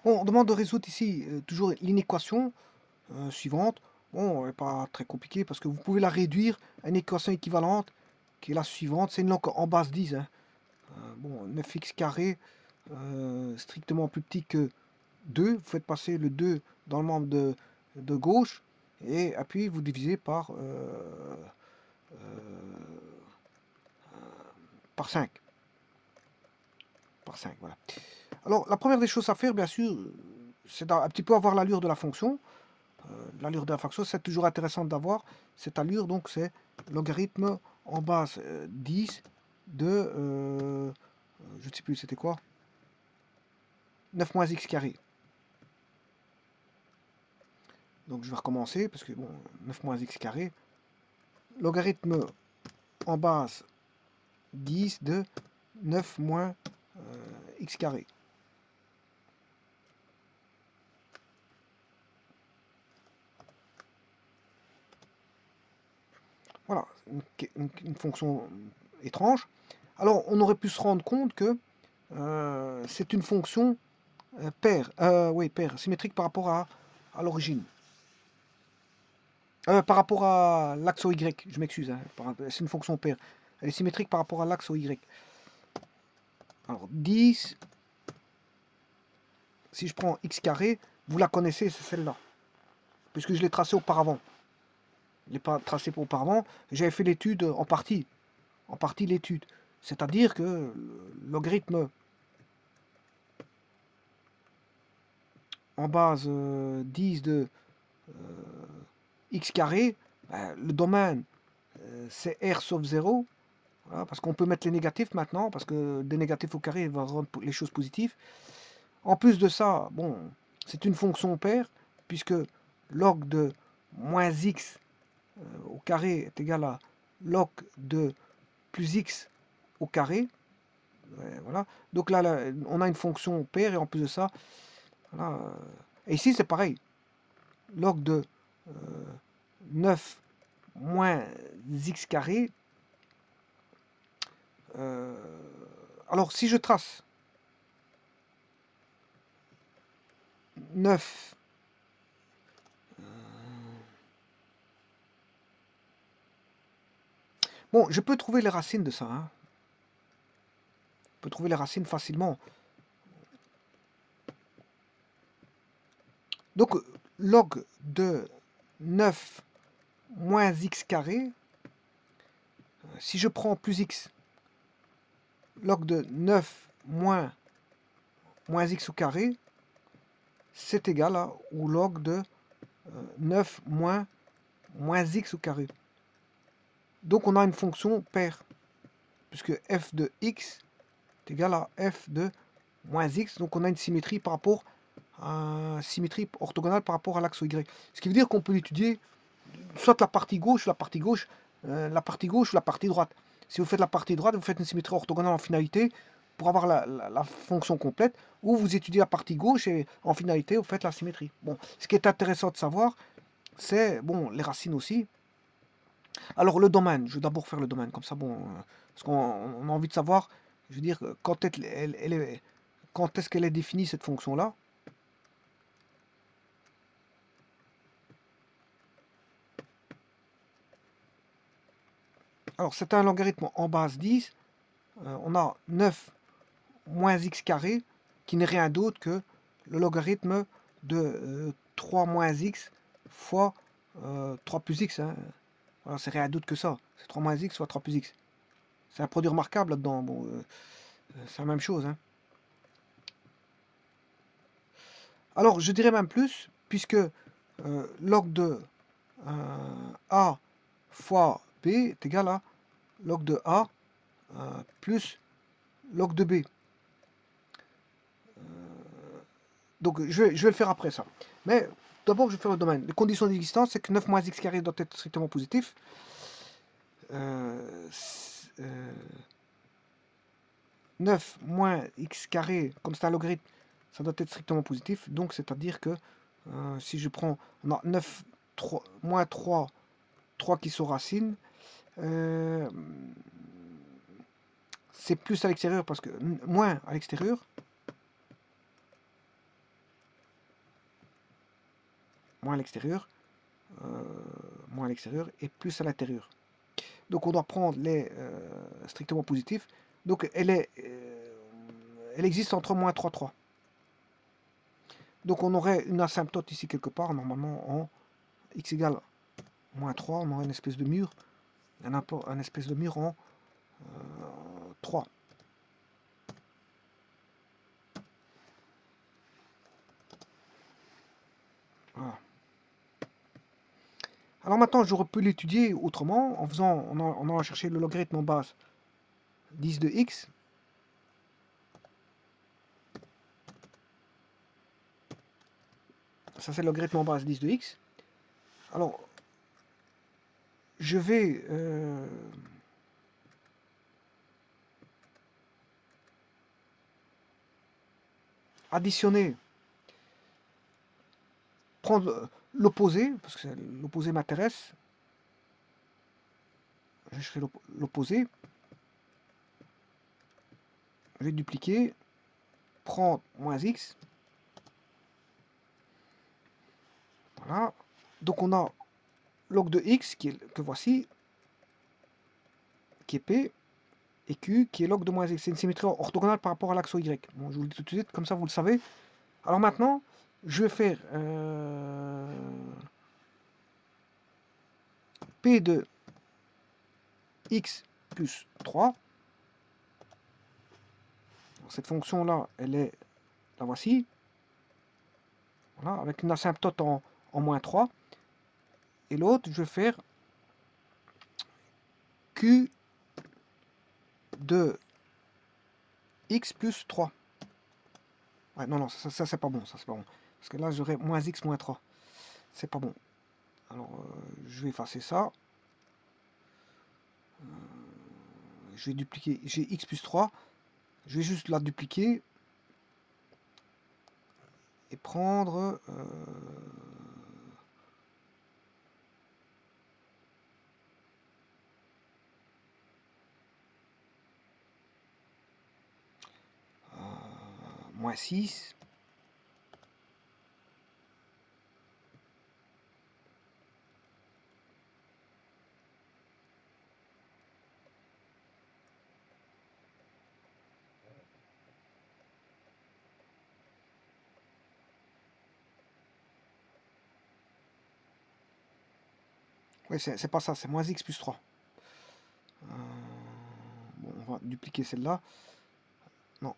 Bon, on demande de résoudre ici toujours l'inéquation suivante. Bon, elle n'est pas très compliquée parce que vous pouvez la réduire à une équation équivalente qui est la suivante. C'est une log en base 10. Hein. Bon, 9x carré strictement plus petit que 2. Vous faites passer le 2 dans le membre de gauche et puis vous divisez par 5. Par 5, voilà. Alors, la première des choses à faire, bien sûr, c'est un petit peu avoir l'allure de la fonction. L'allure de la fonction, c'est toujours intéressant d'avoir cette allure, donc c'est logarithme en base 10 de, je ne sais plus c'était quoi, 9 moins x carré. Donc je vais recommencer, parce que bon, 9 moins x carré, logarithme en base 10 de 9 moins x carré. Voilà, une fonction étrange. Alors on aurait pu se rendre compte que c'est une fonction paire, oui, paire, symétrique par rapport à l'origine. Par rapport à l'axe au Y, je m'excuse, hein, c'est une fonction paire. Elle est symétrique par rapport à l'axe au Y. Alors 10, si je prends x carré, vous la connaissez, c'est celle-là. Puisque je l'ai tracée auparavant. Je ne l'ai pas tracée auparavant, j'avais fait l'étude en partie l'étude. C'est-à-dire que le logarithme en base 10 de x carré, ben, le domaine c'est r sauf 0, voilà, parce qu'on peut mettre les négatifs maintenant, parce que des négatifs au carré va rendre les choses positives. En plus de ça, bon, c'est une fonction paire, puisque log de moins x au carré est égal à log de plus x au carré. Voilà. Donc là, on a une fonction paire, et en plus de ça, voilà, et ici c'est pareil. Log de 9 moins x carré. Euh, alors si je trace 9, bon, je peux trouver les racines de ça. Hein. Je peux trouver les racines facilement. Donc, log de 9 moins x carré, si je prends plus x, log de 9 moins x au carré, c'est égal à, au log de 9 moins x au carré. Donc, on a une fonction paire, puisque f de x est égal à f de moins x. Donc, on a une symétrie par rapport symétrie orthogonale par rapport à l'axe Y. Ce qui veut dire qu'on peut étudier soit la partie gauche, la partie gauche, la partie gauche ou la partie droite. Si vous faites la partie droite, vous faites une symétrie orthogonale en finalité pour avoir la fonction complète, ou vous étudiez la partie gauche et en finalité, vous faites la symétrie. Bon, ce qui est intéressant de savoir, c'est bon, les racines aussi. Alors le domaine, je vais d'abord faire le domaine, comme ça, bon, parce qu'on a envie de savoir, je veux dire, quand est-ce qu'elle est définie cette fonction-là. Alors c'est un logarithme en base 10, on a 9 moins x carré, qui n'est rien d'autre que le logarithme de 3 moins x fois 3 plus x. Hein. Voilà, c'est rien d'autre que ça. C'est 3 moins x fois 3 plus x. C'est un produit remarquable là-dedans. Bon, c'est la même chose. Hein. Alors, je dirais même plus, puisque log de a fois b est égal à log de a plus log de b. Donc je vais le faire après ça. Mais d'abord, je vais faire le domaine. Les conditions d'existence, c'est que 9 moins x carré doit être strictement positif. Euh, euh, 9 moins x carré, comme c'est un logarithme, ça doit être strictement positif. Donc c'est-à-dire que si je prends on a 9, 3, moins 3, 3 qui sont racines, c'est plus à l'extérieur parce que moins à l'extérieur. moins à l'extérieur et plus à l'intérieur. Donc on doit prendre les strictement positifs. Donc elle existe entre moins 3, 3. Donc on aurait une asymptote ici quelque part, normalement en x égale moins 3, on aurait une espèce de mur, un espèce de mur en 3. Voilà. Alors maintenant, j'aurais pu l'étudier autrement, en allant chercher le logarithme en base 10 de x. Ça c'est le logarithme en base 10 de x. Alors, je vais additionner, prendre l'opposé, parce que l'opposé m'intéresse. Je ferai l'opposé. Je vais dupliquer, prendre moins x. Voilà. Donc on a log de x que voici, qui est p, et q qui est log de moins x. C'est une symétrie orthogonale par rapport à l'axe y. Bon, je vous le dis tout de suite, comme ça vous le savez. Alors maintenant, je vais faire p de x plus 3. Cette fonction-là, elle est la voici. Voilà, avec une asymptote en moins 3. Et l'autre, je vais faire q de x plus 3. Ouais, non, ça c'est pas bon, ça c'est pas bon. Parce que là, j'aurai moins x moins 3. C'est pas bon. Alors, je vais effacer ça. Je vais dupliquer, j'ai x plus 3. Je vais juste la dupliquer. Et prendre... moins 6. Oui, c'est pas ça, c'est moins x plus 3. Bon, on va dupliquer celle-là. Non.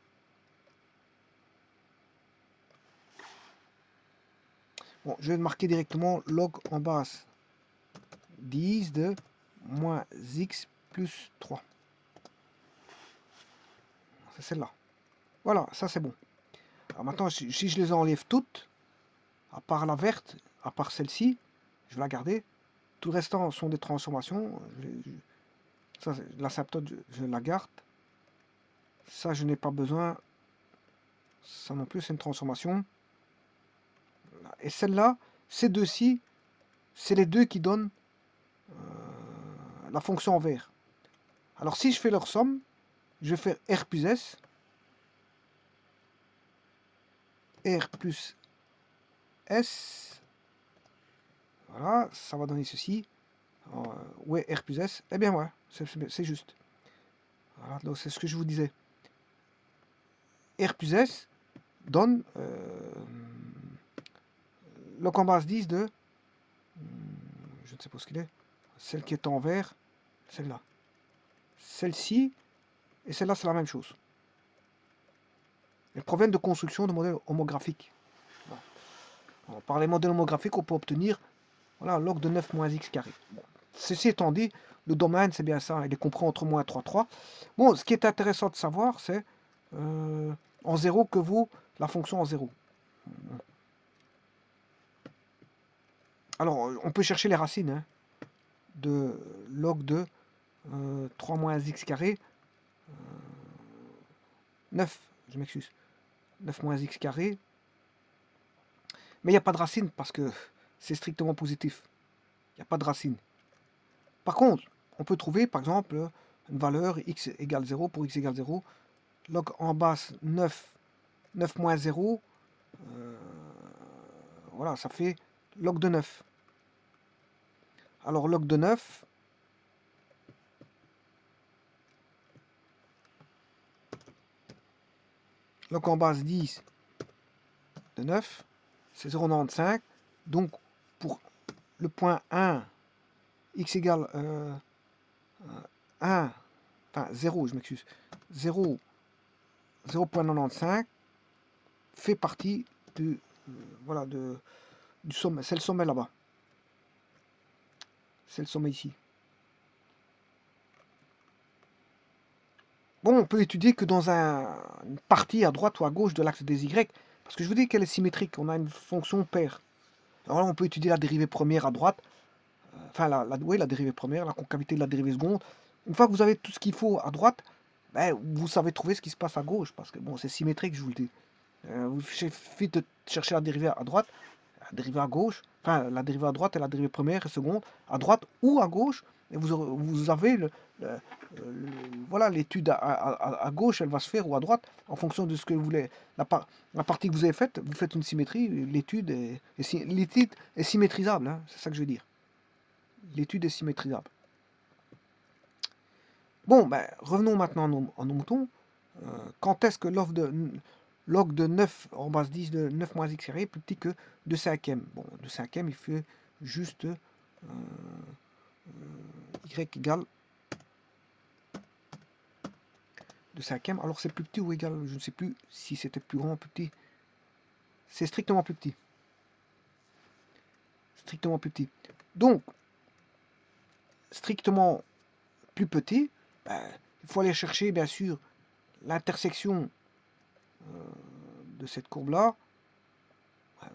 Bon, je vais marquer directement log en base 10 de moins x plus 3. C'est celle-là. Voilà, ça c'est bon. Alors maintenant, si je les enlève toutes, à part la verte, à part celle-ci, je vais la garder. Tout le restant sont des transformations. Ça, l'asymptote, je la garde. Ça, je n'ai pas besoin. Ça non plus, c'est une transformation. Et celle-là, ces deux-ci, c'est les deux qui donnent la fonction en vert. Alors si je fais leur somme, je vais faire R plus S. R plus S. Voilà, ça va donner ceci. Ouais, R plus S. Eh bien, ouais, c'est juste. Voilà, donc c'est ce que je vous disais. R plus S donne log en base 10 de... je ne sais pas ce qu'il est. Celle qui est en vert, celle-là. Celle-ci et celle-là, c'est la même chose. Elles proviennent de construction de modèles homographiques. Voilà. Par les modèles homographiques, on peut obtenir voilà, log de 9 moins x carré. Bon. Ceci étant dit, le domaine, c'est bien ça, il est compris entre moins 3, 3. Bon, ce qui est intéressant de savoir, c'est en 0 que vaut la fonction en 0. Alors, on peut chercher les racines hein, de log de 3 moins x carré. 9, je m'excuse. 9 moins x carré. Mais il n'y a pas de racine parce que c'est strictement positif. Il n'y a pas de racine. Par contre, on peut trouver par exemple une valeur x égale 0 pour x égale 0. Log en base 9 moins 0. Voilà, ça fait log de 9. Alors log de 9, log en base 10 de 9, c'est 0,95. Donc pour le point 1, x égale 1, enfin 0, je m'excuse, 0,95 fait partie du, voilà, du sommet. C'est le sommet là-bas. C'est le sommet ici. Bon, on peut étudier que dans une partie à droite ou à gauche de l'axe des Y, parce que je vous dis qu'elle est symétrique, on a une fonction paire. Alors là, on peut étudier la dérivée première à droite, enfin oui, la dérivée première, la concavité de la dérivée seconde. Une fois que vous avez tout ce qu'il faut à droite, ben, vous savez trouver ce qui se passe à gauche, parce que bon, c'est symétrique, je vous le dis. Il suffit de chercher la dérivée à droite, la dérivée à gauche, enfin la dérivée à droite et la dérivée première et seconde, à droite ou à gauche, et vous avez voilà, l'étude à gauche, elle va se faire, ou à droite, en fonction de ce que vous voulez. La partie que vous avez faite, vous faites une symétrie, l'étude est symétrisable, hein, c'est ça que je veux dire. L'étude est symétrisable. Bon, ben, revenons maintenant à nos moutons. Quand est-ce que log de 9 en base 10 de 9 moins x carré est plus petit que 2 cinquièmes? Bon, 2 cinquièmes, il fait juste y égale 2 cinquièmes. Alors c'est plus petit ou égal? Je ne sais plus si c'était plus grand ou plus petit. C'est strictement plus petit. Strictement plus petit. Donc, strictement plus petit, ben, il faut aller chercher, bien sûr, l'intersection de cette courbe-là.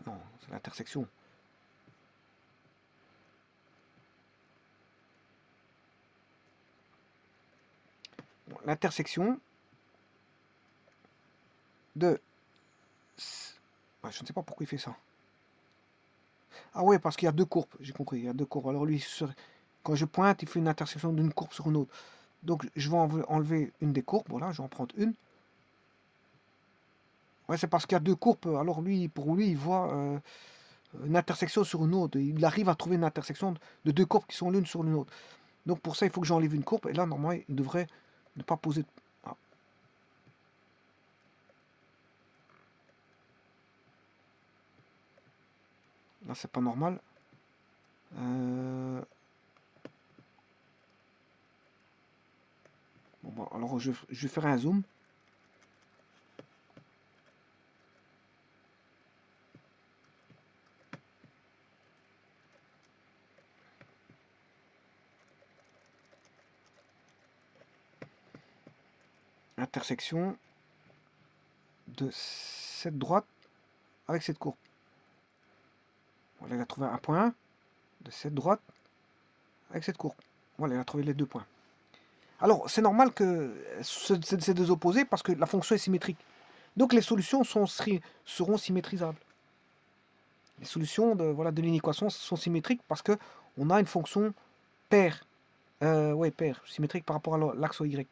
Non, c'est l'intersection. Bon, l'intersection de... je ne sais pas pourquoi il fait ça. Ah ouais, parce qu'il y a deux courbes, j'ai compris, il y a deux courbes. Alors lui, quand je pointe, il fait une intersection d'une courbe sur une autre. Donc je vais enlever une des courbes, voilà, je vais en prendre une. Ouais, c'est parce qu'il y a deux courbes, alors lui, pour lui, il voit une intersection sur une autre. Il arrive à trouver une intersection de deux courbes qui sont l'une sur l'autre. Donc pour ça, il faut que j'enlève une courbe, et là, normalement, il devrait ne pas poser... Ah. Là, c'est pas normal. Bon, alors je vais faire un zoom. Intersection de cette droite avec cette courbe. Voilà, il a trouvé un point de cette droite avec cette courbe. Voilà, il a trouvé les deux points. Alors, c'est normal que ces deux opposés parce que la fonction est symétrique. Donc, les solutions seront symétrisables. Les solutions de l'inéquation sont symétriques parce que on a une fonction paire. Ouais, paire, symétrique par rapport à l'axe Y.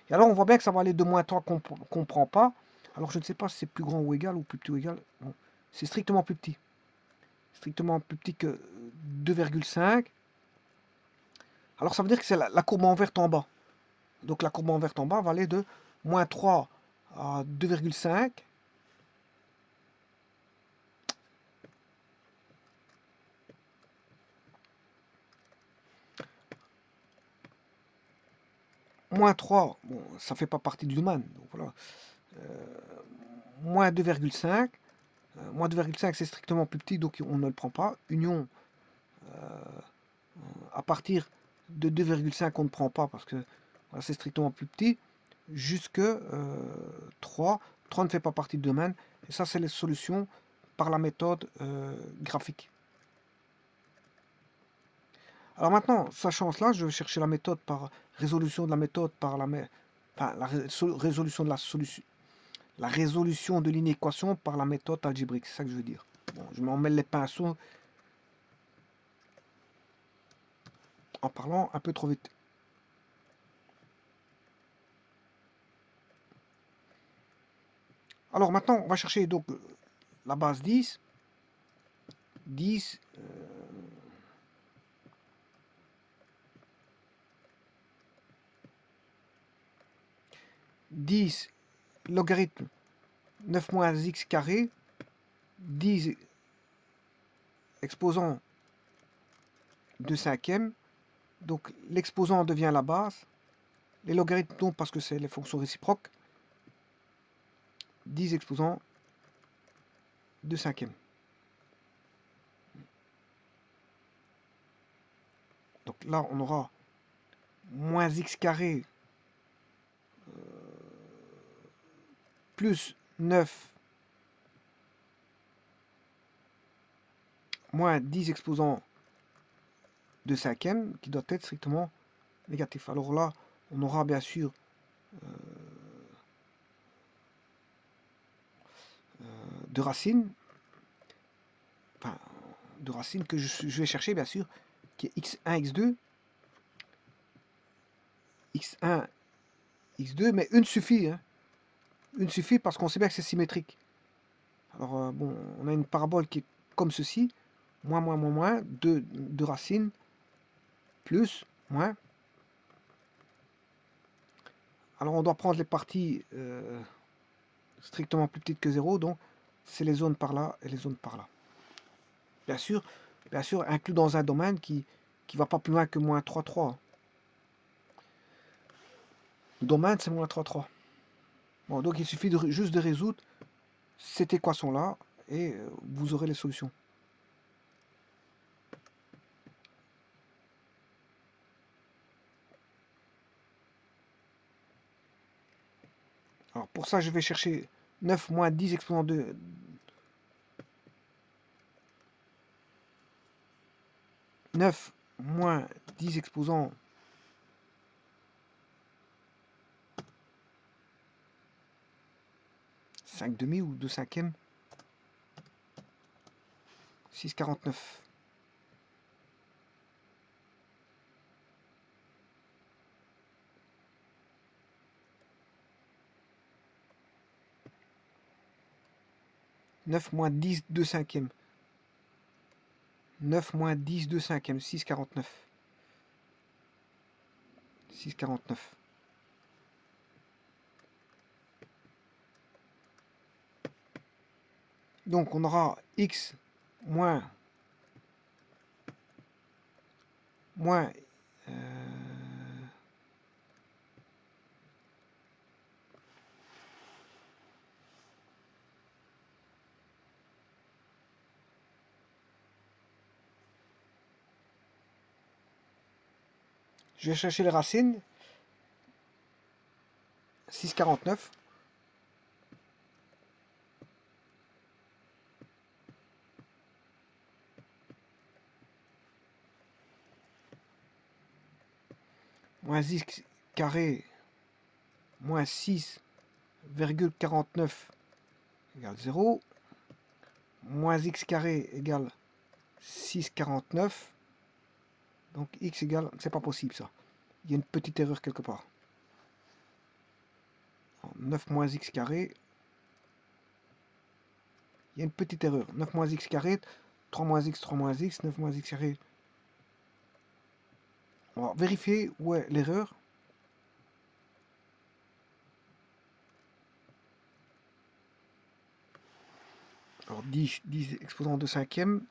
Et alors, on voit bien que ça va aller de moins 3 qu'on ne prend pas. Alors, je ne sais pas si c'est plus grand ou égal ou plus petit ou égal. Bon, c'est strictement plus petit. Strictement plus petit que 2,5. Alors, ça veut dire que c'est la courbe en vert en bas. Donc, la courbe en vert en bas va aller de moins 3 à 2,5. Moins 3, bon, ça ne fait pas partie du domaine. Donc, voilà. Moins 2,5. Moins 2,5, c'est strictement plus petit, donc on ne le prend pas. Union, à partir de 2,5, on ne prend pas parce que voilà, c'est strictement plus petit. Jusque 3. 3 ne fait pas partie du domaine. Et ça, c'est les solutions par la méthode graphique. Alors maintenant, sachant cela, je vais chercher la méthode par résolution de la méthode par la résolution de la solution. La résolution de l'inéquation par la méthode algébrique, c'est ça que je veux dire. Bon, je m'en mêle les pinceaux en parlant un peu trop vite. Alors maintenant, on va chercher donc la base 10. 10, 10 logarithme 9 moins x carré, 10 exposant de cinquième, donc l'exposant devient la base, les logarithmes tombent parce que c'est les fonctions réciproques, 10 exposant de cinquième. Donc là, on aura moins x carré plus 9 moins 10 exposant de cinquième, qui doit être strictement négatif. Alors là, on aura bien sûr de racines, enfin, de racines que je vais chercher bien sûr, qui est x1, x2, x1, x2, mais une suffit, hein. Une suffit parce qu'on sait bien que c'est symétrique. Alors bon, on a une parabole qui est comme ceci, moins, moins, moins, moins, 2 racines, plus, moins. Alors on doit prendre les parties strictement plus petites que 0, donc c'est les zones par là et les zones par là. Bien sûr, inclus dans un domaine qui ne va pas plus loin que moins 3, 3. Le domaine, c'est moins 3, 3. Bon, donc il suffit juste de résoudre cette équation-là et vous aurez les solutions. Alors pour ça, je vais chercher 9 moins 10 exposant de 9 moins 10 exposant cinq demi ou 2 cinquièmes, 6,49. Neuf moins 10 2 cinquièmes. 9 moins 10 2 cinquièmes, 6,49. 6,49. Donc on aura x moins je vais chercher les racines. 6,49. Moins x carré moins 6,49 égale 0. Moins x carré égale 6,49. Donc x égale, c'est pas possible ça. Il y a une petite erreur quelque part. 9 moins x carré. Il y a une petite erreur. 9 moins x carré, 3 moins x, 3 moins x, 9 moins x carré. On va vérifier où est l'erreur. Alors 10 exposant de cinquième.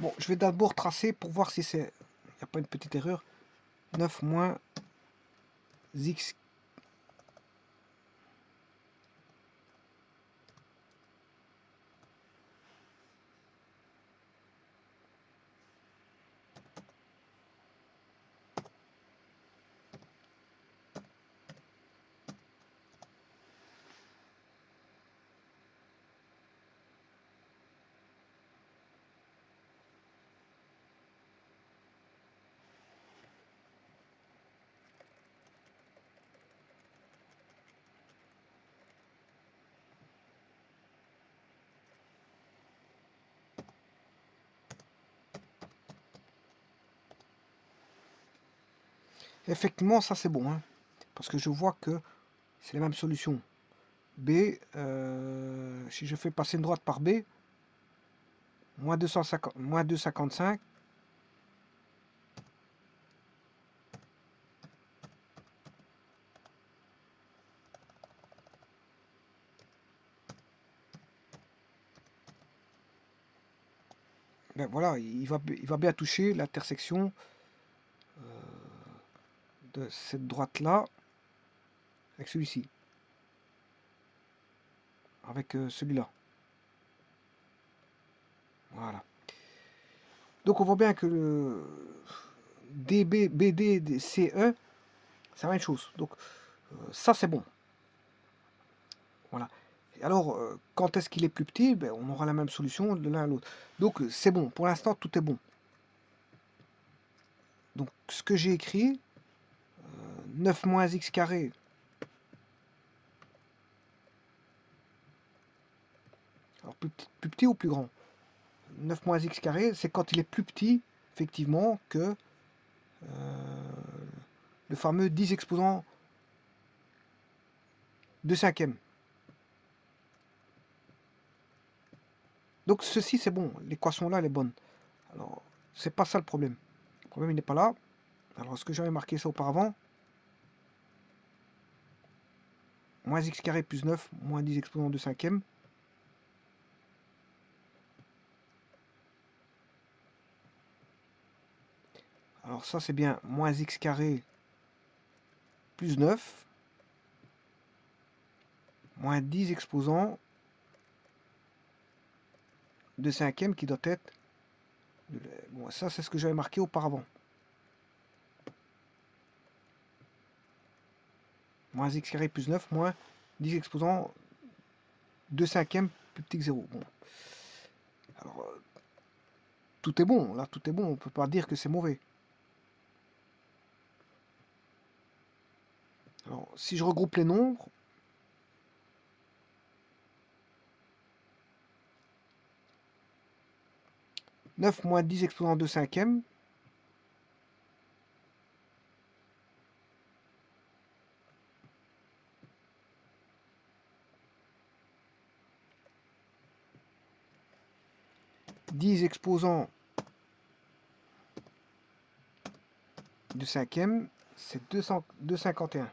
Bon, je vais d'abord tracer pour voir si c'est... Il n'y a pas une petite erreur. 9 moins x. Effectivement, ça c'est bon, hein, parce que je vois que c'est la même solution. B, si je fais passer une droite par B, moins 250, moins 255, ben voilà, il va bien toucher l'intersection de cette droite-là avec celui-ci, avec celui-là. Voilà. Donc on voit bien que le DB, BD, CE, c'est la même chose. Donc ça c'est bon. Voilà. Et alors, quand est-ce qu'il est plus petit, ben, on aura la même solution de l'un à l'autre. Donc c'est bon. Pour l'instant, tout est bon. Donc ce que j'ai écrit, 9 moins x carré. Alors plus petit ou plus grand? 9 moins x carré, c'est quand il est plus petit, effectivement, que le fameux 10 exposant de cinquième. Donc ceci c'est bon, l'équation là elle est bonne. Alors c'est pas ça le problème. Le problème il n'est pas là. Alors est-ce que j'avais marqué ça auparavant? Moins x carré plus 9, moins 10 exposant de cinquième. Alors ça c'est bien moins x carré plus 9, moins 10 exposant de cinquième qui doit être... Bon, ça c'est ce que j'avais marqué auparavant. Moins x carré plus 9, moins 10 exposant de cinquième plus petit que 0. Bon. Alors, tout est bon, là tout est bon, on ne peut pas dire que c'est mauvais. Alors, si je regroupe les nombres, « 9 moins 10 exposant de cinquième » 10 exposant de cinquième, c'est 251.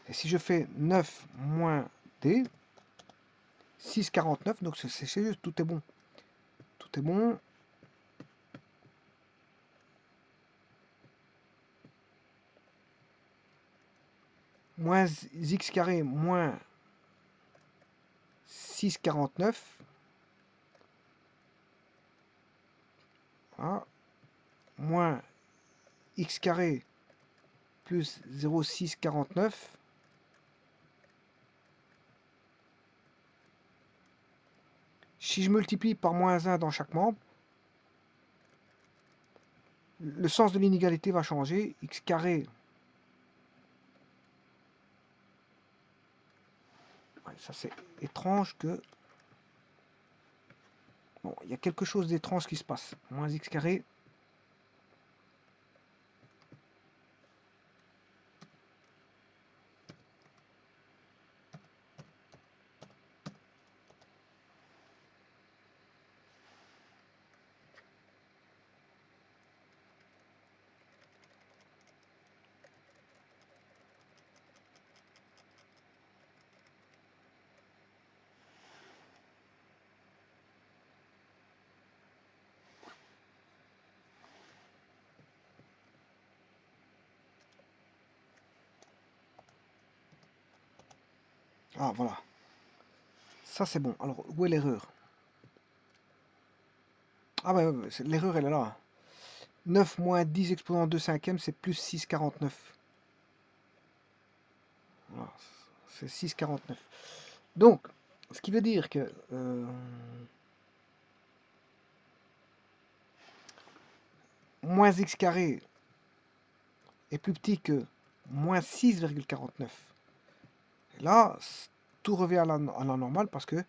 Et si je fais 9 moins D, 6,49, donc c'est juste, tout est bon. Tout est bon. Moins x carré moins 6,49. Voilà. Moins x carré plus 0,649. Si je multiplie par moins 1 dans chaque membre, le sens de l'inégalité va changer. X carré, ouais, ça c'est étrange que... Bon, il y a quelque chose d'étrange qui se passe. Moins x carré. Ah, voilà. Ça, c'est bon. Alors, où est l'erreur? Ah, ouais, ouais, l'erreur, elle est là. 9 moins 10 exposant 2 cinquièmes, c'est plus 6,49. Voilà, c'est 6,49. Donc, ce qui veut dire que moins x carré est plus petit que moins 6,49. Là, tout revient à la normale parce que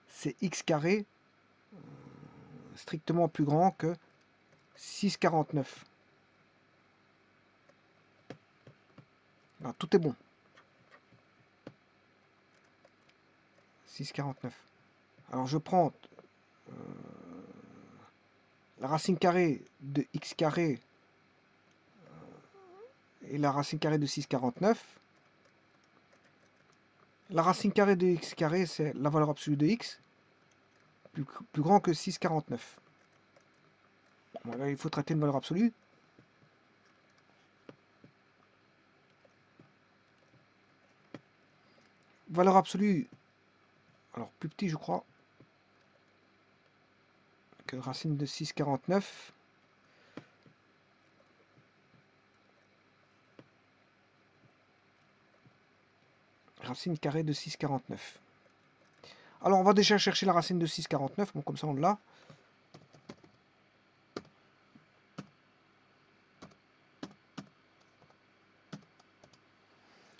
c'est x carré strictement plus grand que 6,49. Là, tout est bon. 6,49. Alors je prends la racine carrée de x carré et la racine carrée de 6,49. La racine carrée de x carré, c'est la valeur absolue de x, plus grand que 6,49. Bon, là, il faut traiter une valeur absolue. Valeur absolue, alors plus petit je crois, que racine de 6,49. Racine carrée de 6,49. Alors on va déjà chercher la racine de 6,49, bon comme ça on l'a.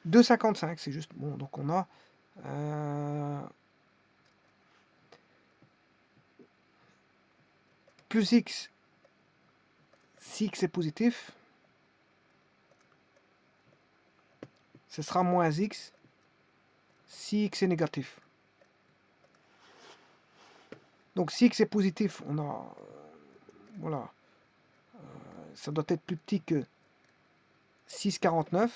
« 2,55, c'est juste. Bon, donc on a plus x, si x est positif, ce sera moins x si x est négatif. Donc si x est positif, on a, voilà, ça doit être plus petit que 6,49.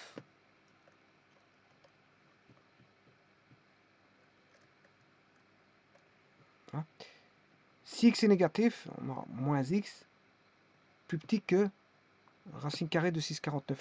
Hein. Si x est négatif, on aura moins x plus petit que racine carrée de 6,49.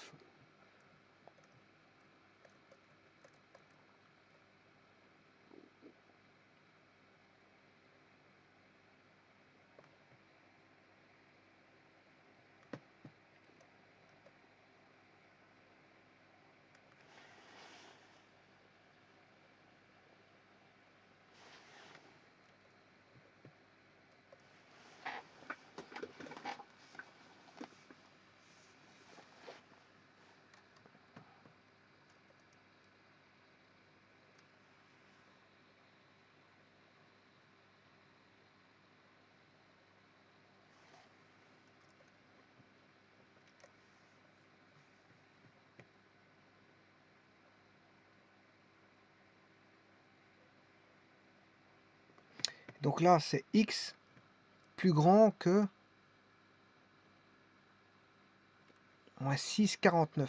Donc là, c'est x plus grand que moins 6,49.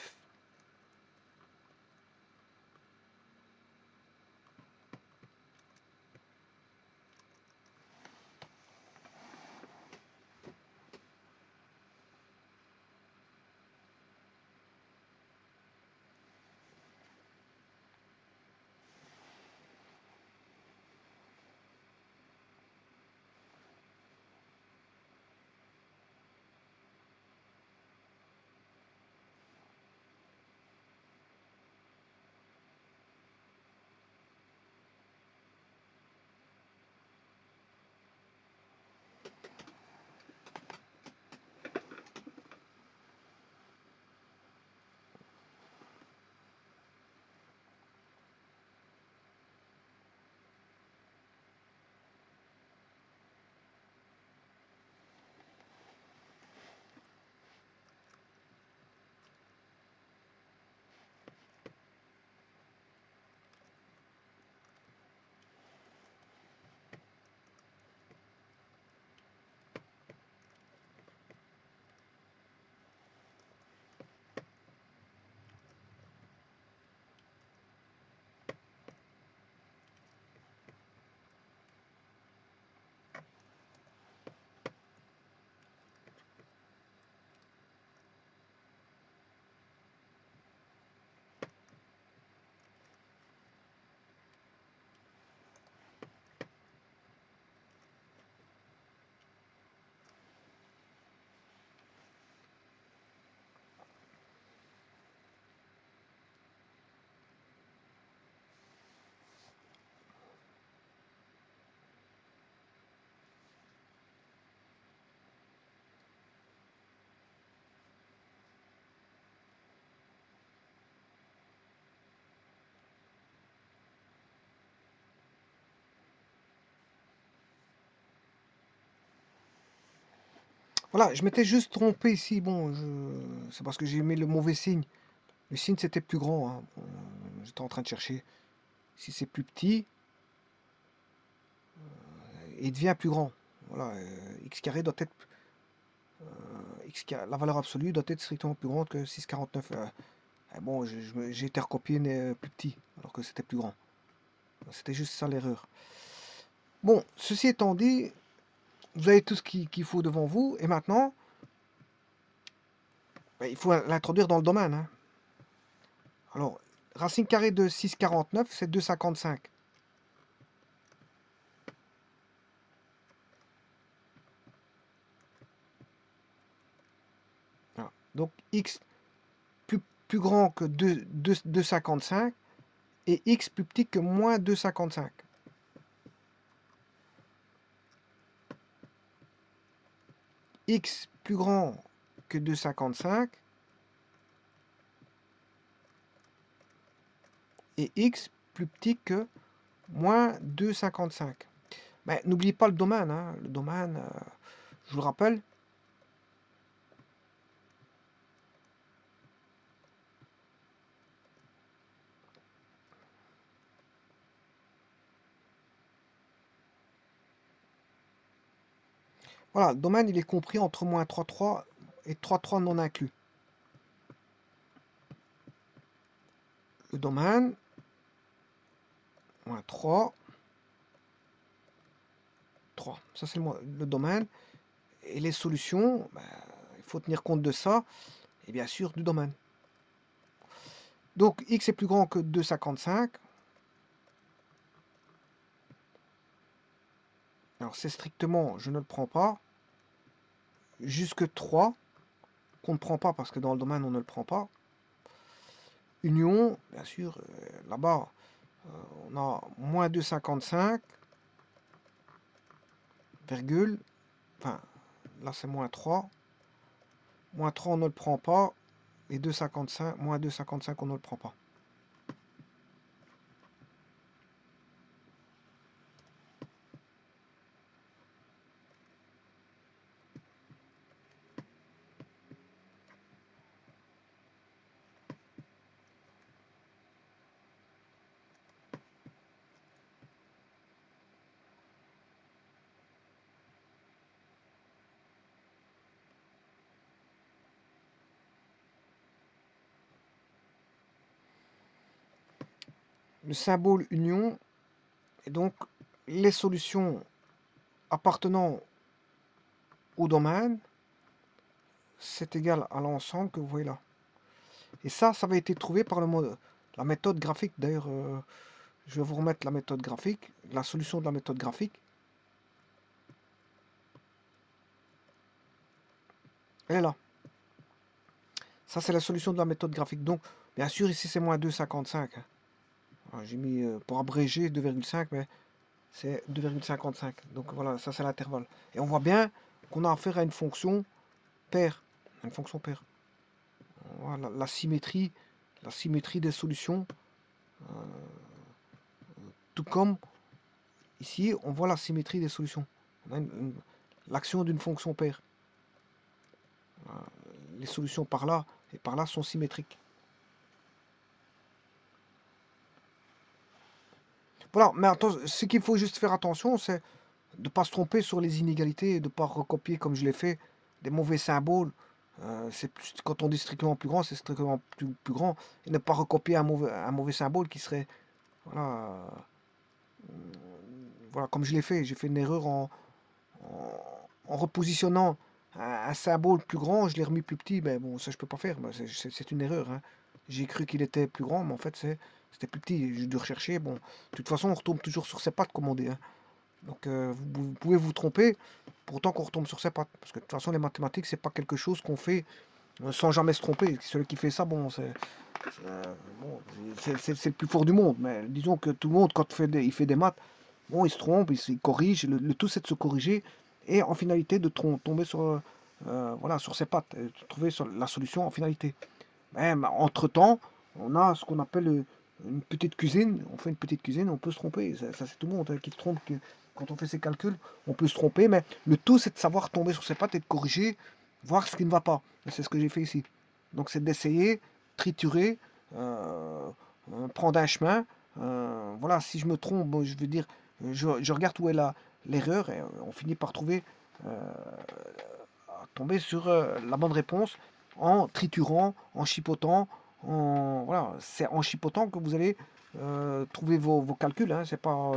Voilà, je m'étais juste trompé ici. Bon, c'est parce que j'ai mis le mauvais signe. Le signe, c'était plus grand, hein. Bon, j'étais en train de chercher. Si c'est plus petit, il devient plus grand. Voilà, x carré doit être la valeur absolue doit être strictement plus grande que 6,49. Bon, j'ai été recopié plus petit, alors que c'était plus grand. C'était juste ça l'erreur. Bon, ceci étant dit, vous avez tout ce qu'il faut devant vous, et maintenant, il faut l'introduire dans le domaine, hein. Alors, racine carrée de 6,49, c'est 2,55. Voilà. Donc, x plus grand que 2,55 et x plus petit que moins 2,55. X plus grand que 2,55 et x plus petit que moins 2,55. Mais n'oubliez pas le domaine, hein. Le domaine, je vous le rappelle, voilà, le domaine il est compris entre moins 3,3 et 3,3 non inclus. Le domaine, moins 3, 3. Ça c'est le domaine. Et les solutions, il faut tenir compte de ça, et bien sûr du domaine. Donc x est plus grand que 2,55. Alors c'est strictement, je ne le prends pas. Jusque 3, qu'on ne prend pas parce que dans le domaine on ne le prend pas. Union, bien sûr, là-bas, on a moins 2,55, virgule, enfin, là c'est moins 3. Moins 3 on ne le prend pas. Et 2,55, moins 2,55 on ne le prend pas. Le symbole union, et donc les solutions appartenant au domaine, c'est égal à l'ensemble que vous voyez là. Et ça avait été trouvé par la méthode graphique. D'ailleurs, je vais vous remettre la méthode graphique, la solution de la méthode graphique. Elle est là. Ça, c'est la solution de la méthode graphique. Donc, bien sûr, ici, c'est moins 2,55. J'ai mis, pour abréger, 2,5, mais c'est 2,55. Donc, voilà, ça, c'est l'intervalle. Et on voit bien qu'on a affaire à une fonction paire. Une fonction paire. Voilà, la symétrie des solutions. Tout comme, ici, on voit la symétrie des solutions. On a l'action d'une fonction paire. Les solutions par là et par là sont symétriques. Voilà, mais ce qu'il faut juste faire attention, c'est de ne pas se tromper sur les inégalités et de ne pas recopier, comme je l'ai fait, des mauvais symboles. Quand on dit strictement plus grand, c'est strictement plus grand. Et ne pas recopier un mauvais symbole qui serait... Voilà, voilà comme je l'ai fait. J'ai fait une erreur en repositionnant un symbole plus grand, je l'ai remis plus petit. Mais bon, ça je peux pas faire. C'est une erreur, hein. J'ai cru qu'il était plus grand, mais en fait c'était plus petit. J'ai dû rechercher. Bon, de toute façon, on retombe toujours sur ses pattes, comme on dit, hein. Donc vous pouvez vous tromper, pour autant qu'on retombe sur ses pattes. Parce que de toute façon, les mathématiques, c'est pas quelque chose qu'on fait sans jamais se tromper. Celui qui fait ça, bon, euh, bon, c'est le plus fort du monde. Mais disons que tout le monde, quand il fait des maths, bon, il se trompe, il corrige. Le tout, c'est de se corriger et en finalité de tomber sur, voilà, sur ses pattes, et de trouver la solution en finalité. Mais entre-temps, on a ce qu'on appelle une petite cuisine, on fait une petite cuisine, on peut se tromper. Ça, c'est tout le monde qui se trompe. Quand on fait ses calculs, on peut se tromper, mais le tout, c'est de savoir tomber sur ses pattes et de corriger, voir ce qui ne va pas. Et c'est ce que j'ai fait ici. Donc, c'est d'essayer, triturer, euh, prendre un chemin. Voilà, si je me trompe, bon, je veux dire, je regarde où est l'erreur et on finit par trouver, tomber sur la bonne réponse en triturant, en chipotant, voilà, c'est en chipotant que vous allez trouver vos calculs. Hein, c'est pas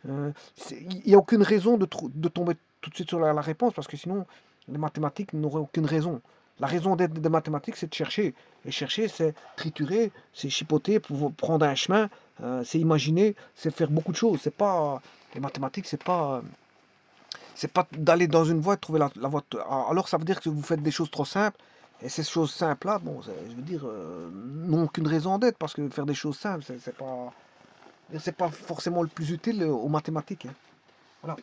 il n'y a aucune raison de tomber tout de suite sur la réponse parce que sinon les mathématiques n'auraient aucune raison. La raison d'être des mathématiques, c'est de chercher. Et chercher, c'est triturer, c'est chipoter pour prendre un chemin, c'est imaginer, c'est faire beaucoup de choses. C'est pas les mathématiques, c'est pas d'aller dans une voie et de trouver la voie. Alors ça veut dire que vous faites des choses trop simples. Et ces choses simples-là, bon, je veux dire, n'ont aucune raison d'être parce que faire des choses simples, c'est pas forcément le plus utile aux mathématiques. Hein. Voilà.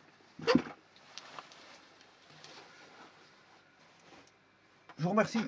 Je vous remercie.